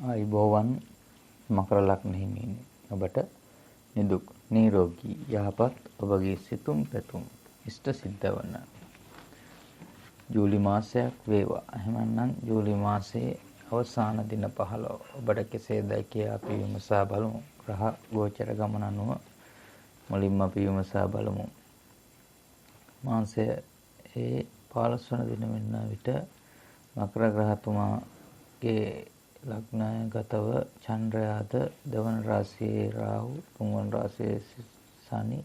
ආයුබෝවන් මකර ලග්න හිමියනි ඔබට නිදුක් නිරෝගී යහපත් ඔබගේ සිතුම් පැතුම් ඉෂ්ට සිද්ධ වන ජූලි මාසයක් වේවා. එහෙමනම් ජූලි මාසයේ අවසාන දින 15 ඔබට කෙසේද කියා අපි විමසා බලමු. ග්‍රහ ගෝචර ගමන අනුව මුලින්ම අපි විමසා බලමු. මාසයේ 15 වන දින වෙන විට මකර ග්‍රහතුමාගේ ලග්නායගතව චන්ද්‍රයාද දෙවන රාශියේ රාහු, තුන්වන රාශියේ සනි,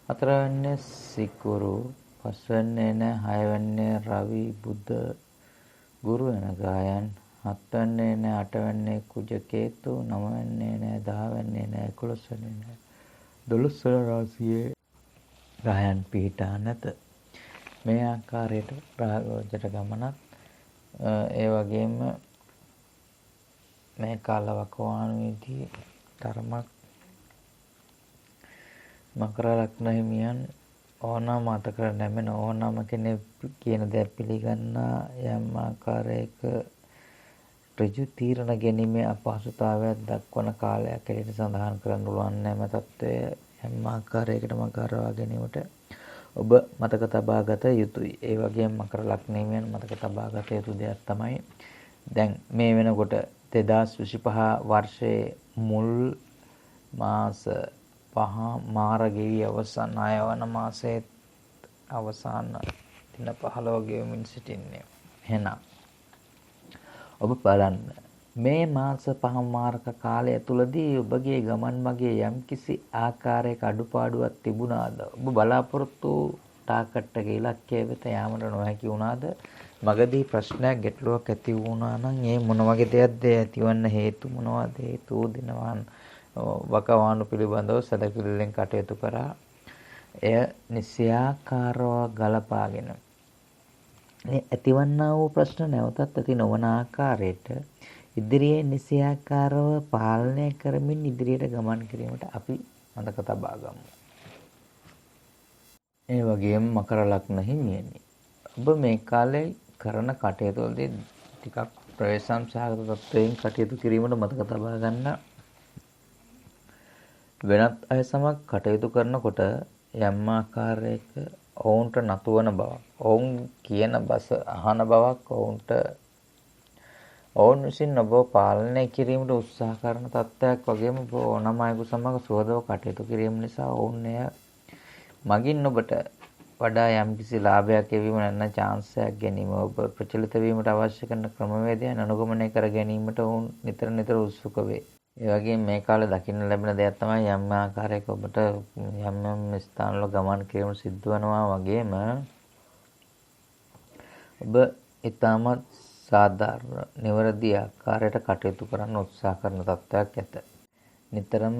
හතරවැන්නේ සිකුරු, පස්වැන්නේ හයවැන්නේ රවි, බුධ, ගුරු වෙන ගායන්, හත්වැන්නේ අටවැන්නේ කුජ, කේතු, නවවැන්නේ 10වැන්නේ 11වැන්නේ 12වන රාශියේ ගායන් පිහිටා නැත. මේ ආකාරයට ග්‍රහගෝචර ගමනක් ඒ වගේම මේ කාලවකවානුවේදී ධර්මයක් මකර ලග්න හිමියන් ඕනම මතක නැමෙන ඕනම කෙනෙක් කියන දේ පිළිගන්නා යම් ආකාරයක ඍජු තීරණ ගැනීමේ අපහසුතාවයක් දක්වන කාලයක් හැටියට සඳහන් කරන්න පුළුවන් නැම තත්වය යම් ආකාරයකට මකරවා ගැනීමට ඔබ මතක තබා ගත යුතුයි. ඒ වගේම මකර ලග්න හිමියන් මතක තබා ගත යුතු දෙයක් තමයි දැන් මේ වෙනකොට 2025 වර්ෂයේ මුල් මාස 5 මාර ගෙවි අවසන් 9 වන මාසයේ අවසාන දින 15 ගෙවමින් සිටින්නේ. එහෙනම් ඔබ බලන්න මේ මාස 5 මාරක කාලය තුලදී ඔබගේ ගමන් මගේ යම්කිසි ආකාරයක අඩුපාඩුවක් තිබුණාද? ඔබ බලාපොරොත්තු ටාකට් එකේ ඉලක්කය වෙත යාමට නොහැකි වුණාද? මගදී ප්‍රශ්නයක් ගැටලුවක් ඇති වුණා නම් ඒ මොන වගේ දෙයක්ද ඇතිවන්න හේතු මොනවද? හේතු දිනවන් වකවානු පිළිබඳව සැලකිලිමෙන් කටයුතු කරා එය නිසියාකාරව ගලපාගෙන මේ ඇතිවන්නා වූ ප්‍රශ්න නැවතත් ඇති නොවන ආකාරයට ඉදිරියේ නිසියාකාරව පාලනය කරමින් ඉදිරියට ගමන් කිරීමට අපි මතක තබා ගමු. ඒ වගේම මකර ලග්න හිමියනි ඔබ මේ කාලේ කරන කටයුතු වලදී ටිකක් ප්‍රවේශම් සහගත තත්වයෙන් කටයුතු කිරීමට මතක තබා ගන්න. වෙනත් අය සමග කටයුතු කරනකොට යම් ආකාරයක ඔවුන්ට නතුවන බවක්, ඔවුන් කියන බස අහන බවක්, ඔවුන් විසින් ඔබ පාලනය කිරීමට උත්සාහ කරන තත්ත්වයක් වගේම ඔබ ඕනම අයෙකු සමග සුවදව කටයුතු කිරීම නිසා ඔවුන් එය මගින් ඔබට වඩා යම්කිසි ලාභයක් ලැබීම නැත්නම් chance එකක් ගැනීම ඔබ ප්‍රචලිත වීමට අවශ්‍ය කරන ක්‍රමවේදයන් අනුගමනය කර ගැනීමට ඔවුන් නිතර උත්සුක වේ. ඒ වගේම මේ කාලේ දකින්න ලැබෙන දෙයක් තමයි යම් ආකාරයක ඔබට යම් ස්ථානවල ගමන් කිරීම සිද්ධ වෙනවා වගේම ඔබ ඊටමත් සාධාරණ නිවැරදි ආකාරයට කටයුතු කරන්න උත්සාහ කරන තත්ත්වයක් ඇත. නිතරම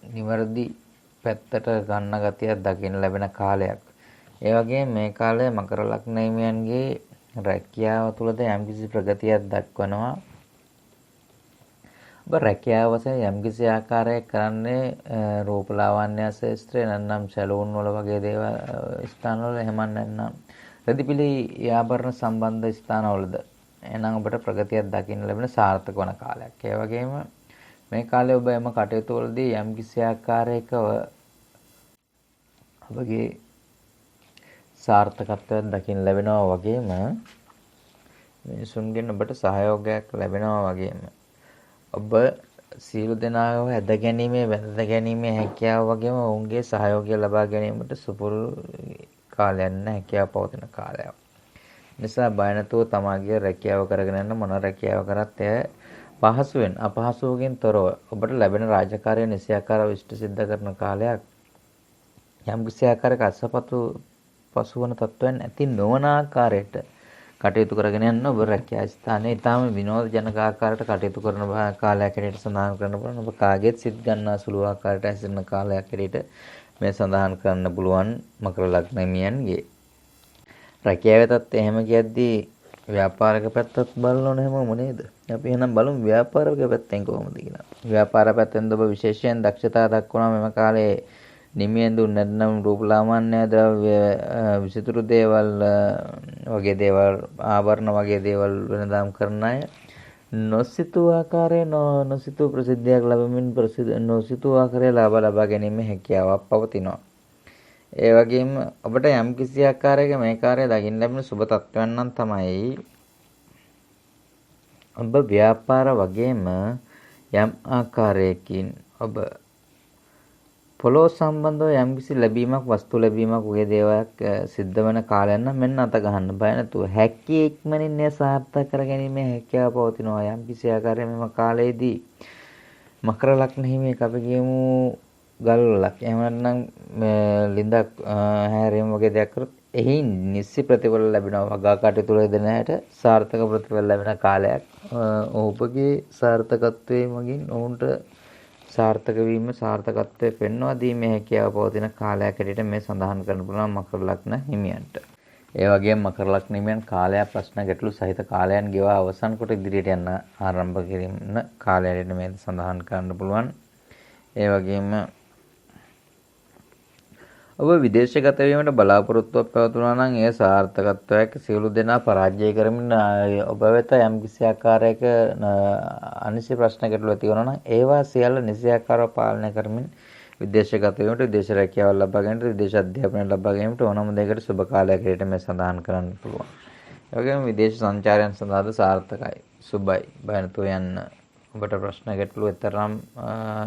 නිවැරදි පැත්තට ගන්න ගතියක් දකින්න ලැබෙන කාලයක්. ඒ වගේම මේ කාලය මකර ලග්න හිමියන්ගේ රැකියාව තුළද යම්කිසි ප්‍රගතියක් දක්වනවා. ඔබ රැකියාව වශයෙන් යම්කිසි ආකාරයක කරන්නේ රූපලාවන්‍ය ශාස්ත්‍රය නැත්නම් සැලූන් වල වගේ දේවල් ස්ථානවල එහෙම නැත්නම් රෙදිපිලි ව්‍යාපාර සම්බන්ධ ස්ථානවලද එහෙනම් ඔබට ප්‍රගතියක් දකින්න ලැබෙන සාර්ථක වන කාලයක්. ඒ වගේම මේ කාලේ ඔබ එම කටයුතු වලදී යම්කිසි ආකාරයක ඔබගේ සාර්ථකත්වයක් දකින්න ලැබෙනවා වගේම මිනිසුන්ගෙන් ඔබට සහයෝගයක් ලැබෙනවා වගේම ඔබ සියලු දෙනාව ඇද ගැනීමේ වැඳ ගැනීමේ හැකියාව වගේම ඔවුන්ගේ සහයෝගය ලබා ගැනීමට සුපුරු කාලයක් නැහැ, හැකියාව පවතින කාලයක්. නිසා බය නැතුව තමාගේ රැකියාව කරගෙන යන මොන රැකියාව කරත් එය පහසුවෙන් අපහසුවකින් තොරව ඔබට ලැබෙන රාජකාරිය නිසියාකාරව ඉෂ්ට සිද්ධ කරන කාලයක්. යම් කිසි ආකාරයක අසපතු පසුවන තත්වයන් ඇති නොවන ආකාරයට කටයුතු කරගෙන යන ඔබ රැකියා ස්ථානයේ ඊටාම විනෝද ජනක ආකාරයට කටයුතු කරන කාලයක් හැටියට සඳහන් කරන්න පුළුවන්. ඔබ කාගෙත් සිත් ගන්නා සුළු ආකාරයට හැසිරෙන කාලයක් හැටියට මේ සඳහන් කරන්න පුළුවන් මකර ලග්න හිමියන්ගේ. රැකියාවටත් එහෙම කියද්දී ව්‍යාපාරික පැත්තත් බලන්න ඕන හැමෝම නේද? අපි එහෙනම් බලමු ව්‍යාපාරික පැත්තෙන් කොහොමද කියලා. ව්‍යාපාර පැත්තෙන් ඔබ විශේෂයෙන් දක්ෂතා දක්වනවා මෙම කාලේ නිමියෙන්දු නැත්නම් රූපලාවන්‍ය ද්‍රව්‍ය විසිතුරු දේවල් වගේ දේවල් ආභරණ වගේ දේවල් වෙනදාම් කරන අය නොසිතූ ආකාරයේ නොසිතූ ප්‍රසිද්ධියක් ලැබමින් නොසිතූ ආකාරයේ ලාභ ලබා ගැනීමේ හැකියාවක් පවතිනවා. ඒ වගේම ඔබට යම් කිසි ආකාරයක මේ කාර්යය දකින්න ලැබෙන සුබ තත්ත්වයන් නම් තමයි ඔබ ව්‍යාපාර වගේම යම් ආකාරයකින් ඔබ පොළොව සම්බන්ධව යම් කිසි ලැබීමක් වස්තු ලැබීමක් වගේ දේවල්ක් සිද්ධ වෙන කාලයක් නම් මෙන්න අත ගන්න බය නැතුව හැකි ඉක්මනින් එය සාර්ථක කර ගැනීමේ හැකියාව පවතිනවා. යම් කිසි ආකාරයක මෙම කාලයේදී මකර ලග්න හිමියෙක් අපි කියමු ගල් වලක් එහෙම නැත්නම් ලිඳක් හැරීම වගේ දෙයක් කරොත් එහි නිසි ප්‍රතිඵල ලැබෙනවා. වගා කටයුතු වල දෙන හැට සාර්ථක ප්‍රතිඵල ලැබෙන කාලයක්. ඔබගේ සාර්ථකත්වයේ මගින් ඔවුන්ට සාර්ථක වීම සාර්ථකත්වයේ පෙන්වා දීමේ හැකියාව පවතින කාලයක් හැටියට මේ සඳහන් කරන්න පුළුවන් මකර ලග්න හිමියන්ට. ඒ වගේම මකර ලග්න හිමියන් කාලයක් ප්‍රශ්න ගැටලු සහිත කාලයන් ගෙවා අවසන් කොට ඉදිරියට යන ආරම්භ කිරීම කාලය හැටියට මේ සඳහන් කරන්න පුළුවන්. ඒ වගේම ඔබ විදේශගත වීමට බලාපොරොත්තුවක් පැවතුනා නම් එය සාර්ථකත්වයක් සියලු දෙනා පරාජය කරමින් ඔබ වෙත යම් කිසි ආකාරයක අනිසි ප්‍රශ්න ගැටලු ඇති වෙනවා නම් ඒවා සියල්ල නිසියාකාරව පාලනය කරමින් විදේශගත වීමට විදේශ රැකියාව ලබා ගැනීමට විදේශ අධ්‍යාපනය ලබා ගැනීමට ඕනම දෙයකට සුබ කාලයක් හැටියට මේ සඳහන් කරන්න පුළුවන්. ඒ වගේම විදේශ සංචාරයන් සඳහාද සාර්ථකයි. සුබයි. බය නැතුව යන්න. ඔබට ප්‍රශ්න ගැටලු එතරම්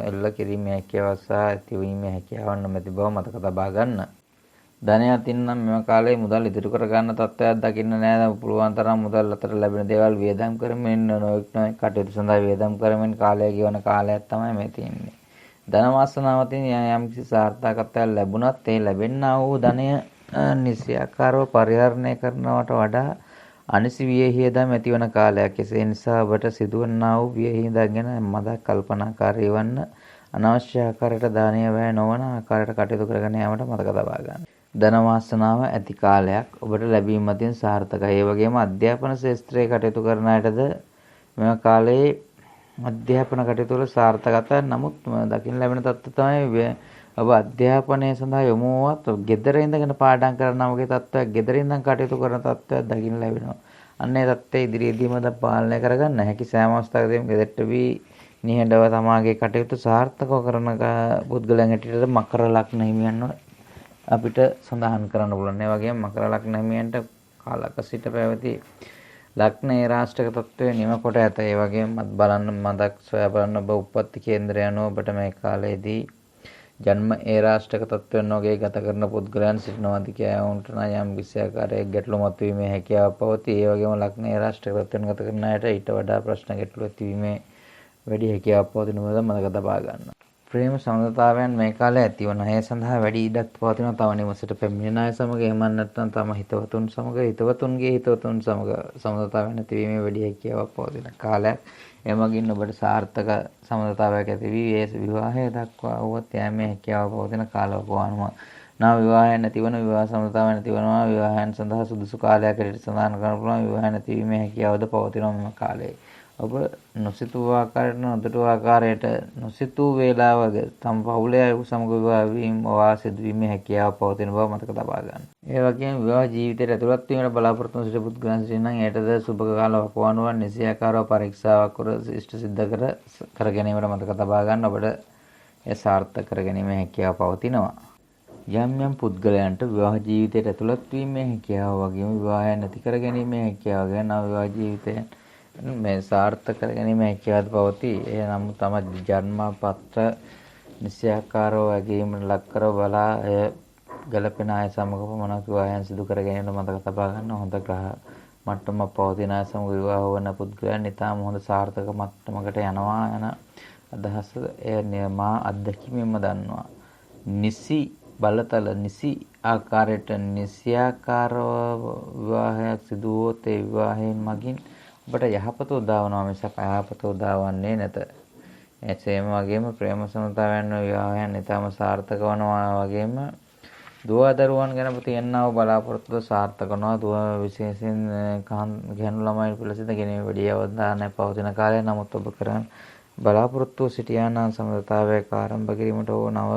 එල්ල කිරීමේ හැකියාව සහ ඇතිවීමේ හැකියාවක් නැති බව මතක තබා ගන්න. ධනය අතින් නම් මෙම කාලයේ මුදල් ඉදිරි කර ගන්න තත්ත්වයක් දකින්න නෑ. පුළුවන් තරම් මුදල් අතර ලැබෙන දේවල් වියදම් කරමින් නොයෙක් කටයුතු සඳහා වියදම් කරමින් කාලය ගෙවන කාලයක් තමයි මේ තියෙන්නේ. ධන වාසනාවතින් යම් කිසි සාර්ථකත්වයක් ලැබුණත් ඒ ලැබෙනා වූ ධනය නිසියාකාරව පරිහරණය කරනවට වඩා අනිසි වියහියදම් ඇතිවන කාලයක්. එසේ නිසා ඔබට සිදුවන්නා වූ වියහියදම් ගැන මදක් කල්පනාකාරී වන්න අනවශ්‍ය ආකාරයට දානීය වැය නොවන ආකාරයට කටයුතු කරගෙන යාමට මතක තබා ගන්න. ධන වාසනාව ඇති කාලයක් ඔබට ලැබීම මතින් සාර්ථකයි. ඒ වගේම අධ්‍යාපන ශාස්ත්‍රයේ කටයුතු කරන අයටද මෙම කාලයේ අධ්‍යාපන කටයුතු වල සාර්ථකතාවක් නමුත් දකින්න ලැබෙන තත්ත්වය තමයි ඔබ අධ්‍යාපනය සඳහා යොමු වුවත් ගෙදර ඉඳගෙන පාඩම් කරනවා වගේ තත්ත්වයක් ගෙදර ඉඳන් කටයුතු කරන තත්ත්වයක් දකින්න ලැබෙනවා. අන්න ඒ තත්ත්වය ඉදිරියේදීම පාලනය කරගන්න හැකි සෑම අවස්ථාවකදීම ගෙදරට වී නිහඬව තමාගේ කටයුතු සාර්ථකව කරන පුද්ගලයන් හැටියට මකර ලග්න හිමියන්ව අපිට සඳහන් කරන්න පුළුවන්. ඒ වගේම මකර ලග්න හිමියන්ට කාලක සිට පැවති ලග්න ඒ රාෂ්ට්‍රක තත්ත්වය නිම කොට ඇත. ඒ වගේම බලන්න මදක් සොයා බලන්න ඔබ උප්පත්ති කේන්ද්‍රය අනුව ඔබට මේ කාලයේදී ජන්ම ඒ රාෂ්ට්‍රක තත්ත්වයන් වගේ ගත කරන පුද්ගලයන් සිටිනවාද කියලා වුන්ට නම් යම් කිසි ආකාරයක ගැටලු මතුවීමේ හැකියාව පවතී. ඒ වගේම ලග්න ඒ රාෂ්ට්‍රක තත්ත්වයන් ගත කරන අයට ඊට වඩා ප්‍රශ්න ගැටලු ඇතිවීමේ වැඩි හැකියාවක් පවතින බව මතක තබා ගන්න. ප්‍රේම සම්බන්ධතාවයන් මේ කාලේ ඇතිවන අය සඳහා වැඩි ඉඩක් පවතිනවා. තව නිවසට පැමිණෙන අය සමග එහෙම නැත්නම් තම හිතවතුන් සමග හිතවතුන්ගේ හිතවතුන් සමග සම්බන්ධතාවයන් ඇතිවීමේ වැඩි හැකියාවක් පවතින කාලයක්. එමගින් ඔබට සාර්ථක සම්බන්ධතාවයක් ඇති වී ඒ විවාහය දක්වා වුවත් යෑමේ හැකියාව පවතින කාලවක වනවා. නව විවාහයන් නැතිවන විවාහ සම්බන්ධතාවයන් නැතිවනවා. විවාහයන් සඳහා සුදුසු කාලයක් හැටියට සඳහන් කරන්න පුළුවන්. විවාහ නැතිවීමේ හැකියාවද පවතිනවා මෙම කාලයේ. ඔබ නොසිතූ ආකාරයට නොදටු ආකාරයට නොසිතූ වේලාවක තම පවුලේ අය සමග විවාහ වීම සිදුවීමේ හැකියාව පවතින බව මතක තබා ගන්න. ඒ වගේම විවාහ ජීවිතයට ඇතුළත් වීමට බලාපොරොත්තු වන සිට පුද්ගලයන් සිටින නම් එයටද සුබ කාලයක් වනුවන් නිසියාකාරව පරීක්ෂාවක් කර ඉෂ්ට සිද්ධ කර ගැනීමට මතක තබා ගන්න. ඔබට ඒ සාර්ථක කර ගැනීමේ හැකියාව පවතිනවා. යම් යම් පුද්ගලයන්ට විවාහ ජීවිතයට ඇතුළත් වීමේ හැකියාව වගේම විවාහය නැති කර ගැනීමේ හැකියාව ගැන විවාහ ජීවිතය මේ සාර්ථක කර ගැනීමේ හැකියාව පවතී. ඒ නම් තම ජන්ම පත්‍ර නිසියාකාරව වගේම ලක් කර බලා ගලපෙන අය සමග පමණක් විවාහයන් සිදු කර ගැනීමට මතක තබා ගන්න. හොඳ ග්‍රහ මට්ටමක් පවතින අය සමග විවාහ වන පුද්ගලයන් ඉතාම හොඳ සාර්ථක මට්ටමකට යනවා යන අදහස මා අත්දැකීමෙන්ම දන්නවා. නිසි බලතල නිසි ආකාරයට නිසියාකාරව විවාහයක් සිදු වුවොත් ඒ විවාහයෙන් මගින් ඔබට යහපත උදාවනවා මිසක් අයහපත උදාවන්නේ නැත. එසේම වගේම ප්‍රේම සම්බන්ධතාවයන් විවාහයන් ඊටම සාර්ථක වනවා වගේම දුව දරුවන් ගැන තියෙනා වූ බලාපොරොත්තු සාර්ථක වනවා. දුව විශේෂයෙන් ගැහැණු ළමයි පිළිසිඳ ගැනීම වැඩි අවධානයක් පවතින කාලය. නමුත් ඔබ කරන බලාපොරොත්තු සිටියා නම් සම්බන්ධතාවයක ආරම්භ කිරීමට ඕ නව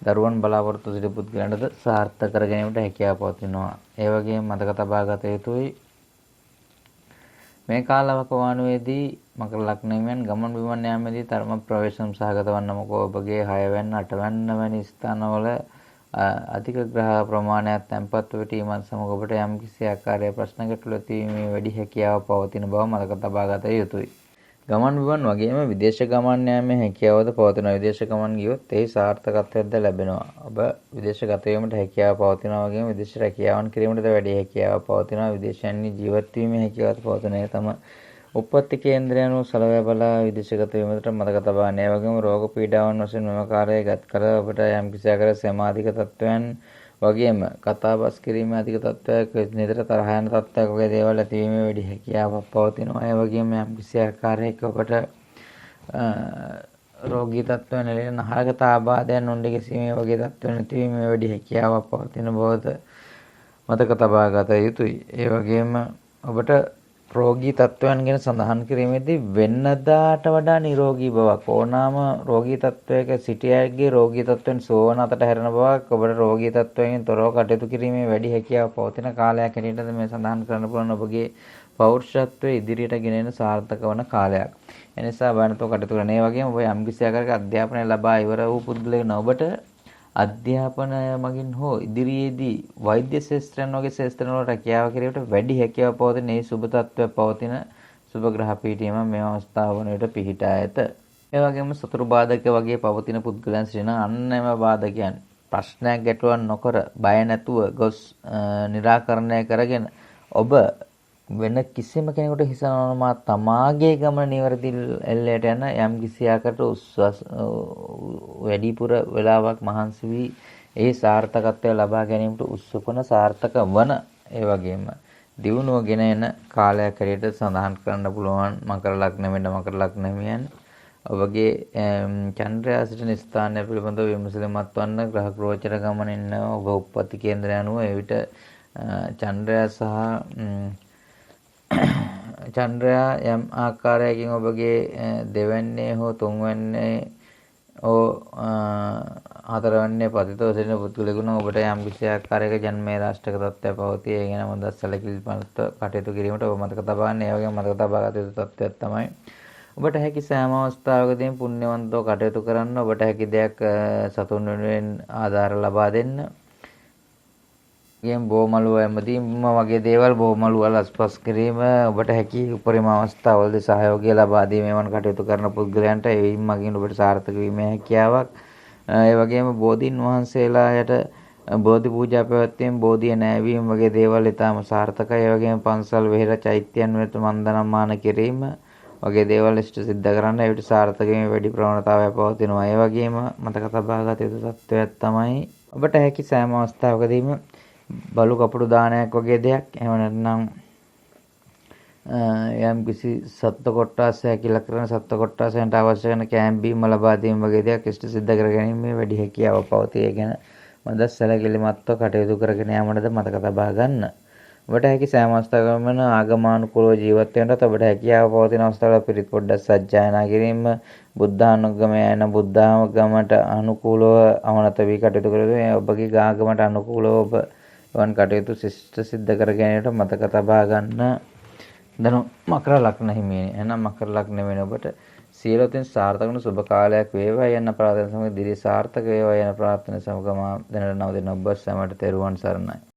දරුවන් බලාපොරොත්තු සිටි පුද්ගලයන්ටද සාර්ථක කර ගැනීමට හැකියාව පවතිනවා. ඒ වගේම මතක තබා ගත යුතුයි මේ කාලවකවානුවේදී මකර ලග්නයෙන් ගමන් බිමන් යාමේදී ධර්ම ප්‍රවේශම් සහගත වන්න මොකෝ ඔබගේ 6 වැන්න 8 වැන්න වැනි ස්ථානවල අධික ග්‍රහ ප්‍රමාණයක් තැන්පත් වීමත් සමග ඔබට යම්කිසි ආකාරයක ප්‍රශ්න ගැටලු ඇතිවීමේ වැඩි හැකියාවක් පවතින බව මතක තබා ගත යුතුයි. ගමන් බිමන් වගේම විදේශ ගමන් යාමේ හැකියාවද පවතින. විදේශ ගමන් ගියොත් එහි සාර්ථකත්වයක්ද ලැබෙනවා. ඔබ විදේශ ගත වීමට හැකියාව පවතිනවා වගේම විදේශ රැකියාවන් කිරීමටද වැඩි හැකියාවක් පවතිනවා. විදේශයන්හි ජීවත් වීමේ හැකියාවක් පවතින. ඒ තම උප්පත්ති කේන්ද්‍රය අනුව සලවා බලා විදේශගත වීමට මතක තබා ගන්න. ඒ වගේම රෝග පීඩාවන් වශයෙන් මෙම කාර්යය ගත කර ඔබට යම් කිසි ආකාරයක සමාධික තත්වයන් වගේම කතාබස් කිරීමේ අධික තත්වයක් නිතර තරහ යන තත්වයක් වගේ දේවල් ඇතිවීමේ වැඩි හැකියාවක් පවතිනවා. ඒ වගේම යම් කිසි ආකාරයක ඔබට රෝගී තත්වයන් එළෙන නහරගත ආබාධයන් උණ්ඩ ගැසීමේ වගේ තත්වයන් ඇතිවීමේ වැඩි හැකියාවක් පවතින බවද මතක තබා ගත යුතුයි. ඒ වගේම ඔබට රෝගී තත්වයන් ගැන සඳහන් කිරීමේදී වෙනදාට වඩා නිරෝගී බවක් ඕනෑම රෝගී තත්වයක සිටියාගේ රෝගී තත්වයන් සෝවන අතට හැරෙන බවක් ඔබට රෝගී තත්වයන් තොරව කටයුතු කිරීමේ වැඩි හැකියාවක් පවතින කාලයක් හැටියට මේ සඳහන් කරන්න පුළුවන්. ඔබගේ පෞරුෂත්වයේ ඉදිරියට ගෙනෙන සාර්ථක වන කාලයක්. එනිසා බයනතෝ කටයුතු කරන. ඒ වගේම ඔබ යම් කිසි ආකාරයක අධ්‍යාපනය ලබා ඉවර වූ පුද්ගලයෙක් නොබට අධ්‍යාපනය මගින් හෝ ඉදිරියේදී වෛද්‍ය ශාස්ත්‍රයන් වගේ ශාස්ත්‍රවල රැකියාව කිරීමට වැඩි හැකියාවක් පවතින මේ සුබ තත්ත්වයක් පවතින සුබ ග්‍රහ පීඨියම මේ අවස්ථාව වන විට පිහිටා ඇත. ඒ වගේම සතුරු බාධක වගේ පවතින පුද්ගලයන් සිටින අන්නම බාධකයන් ප්‍රශ්නයක් ගැටලුවක් නොකර බය නැතුව ගොස් निराකරණය කරගෙන ඔබ වෙන කිසිම කෙනෙකුට හිස නොනමා තමාගේ ගමන නිවැරදි එල්ලයට යන යම් කිසි ආකාරයකට වැඩිපුර වෙලාවක් මහන්සි වී ඒ සාර්ථකත්වය ලබා ගැනීමට උත්සුකන සාර්ථක වන ඒ වගේම දියුණුව ගෙන එන කාලයක් හැටියට සඳහන් කරන්න පුළුවන් මකර ලග්නෙ මකර ලග්නමියන් ඔබගේ චන්ද්‍රයා සිටින ස්ථානය පිළිබඳව විමසීමත් වන්න ග්‍රහ ගෝචර ගමනින් ඔබ උප්පත්ති කේන්ද්‍රය අනුව එවිට චන්ද්‍රයා සහ චන්ද්‍රයා යම් ආකාරයකින් ඔබගේ දෙවැන්නේ හෝ තුන්වැන්නේ හෝ හතරවැන්නේ පතිතව සිටින පුද්ගලයෙකුට ඔබට යම් කිසි ආකාරයක ජන්මේ රාෂ්ටක තත්ත්වයක් පවතී. ඒ ගැන හොඳ සැලකිලිමත් කටයුතු කිරීමට ඔබ මතක තබා ගන්න. ඒ වගේම මතක තබා ගත යුතු තත්ත්වයක් තමයි ඔබට හැකි සෑම අවස්ථාවකදීම පුණ්‍යවන්තව කටයුතු කරන්න. ඔබට හැකි දෙයක් සතුන් වෙනුවෙන් ආධාර ලබා දෙන්න. ගෙම් බෝමලුව එමදීම වගේ දේවල් බෝමලුව වල ස්පර්ශ කිරීම ඔබට හැකි උපරිම අවස්ථාවලදී සහයෝගය ලබා දීමෙන් කටයුතු කරන පුද්ගලයන්ට ඒ මගින් ඔබට සාර්ථක වීමේ හැකියාවක්. ඒ වගේම බෝධීන් වහන්සේලාට බෝධි පූජා පැවැත්වීම බෝධිය නෑවීම වගේ දේවල් ඊටම සාර්ථකයි. ඒ වගේම පන්සල් වෙහෙර චෛත්‍යයන් වෙත වන්දනාමාන කිරීම වගේ දේවල් ඉෂ්ට සිද්ධ කරන්න ඒවිට සාර්ථක වීමේ වැඩි ප්‍රවණතාවයක් පවතිනවා. ඒ වගේම මතක තබා ගත යුතු තත්ත්වයක් තමයි ඔබට හැකි සෑම අවස්ථාවකදීම බලු කපුරු දානයක් වගේ දෙයක් එහෙම නැත්නම් යම් කිසි සත්ත්ව කොට්ටාසයක් කියලා කරන සත්ත්ව කොට්ටාසයන්ට අවශ්‍ය කරන කෑම බීම ලබා දීම වගේ දෙයක් ඉෂ්ට සිද්ධ කර ගැනීමේ වැඩි හැකියාවක් පවතී. ඒ ගැන මද සැලකිලිමත්ව කටයුතු කරගෙන යාමටද මතක තබා ගන්න. ඔබට හැකි සෑම අවස්ථාවකම ආගමානුකූලව ජීවත් වෙන්නත් ඔබට හැකියාව පවතින අවස්ථාවල පිරිත් පොඩ්ඩක් සජ්ජායනා කිරීම බුද්ධානුගමය යන බුද්ධාගමට අනුකූලව අවනත වී කටයුතු කරලා ඔබගේ ආගමට අනුකූලව ඔබ වන් කටයුතු ශිෂ්ට සිද්ධ කර ගැනීමට මතක තබා ගන්න. දනු මකර ලග්න හිමියනි. එහෙනම් මකර ලග්න වෙන ඔබට සියලුතින් සාර්ථක වන සුබ කාලයක් වේවා යන ප්‍රාර්ථනා සමග දිරි සාර්ථක වේවා යන ප්‍රාර්ථනා සමග මා දැනට නවතින ඔබ සැමට තෙරුවන් සරණයි.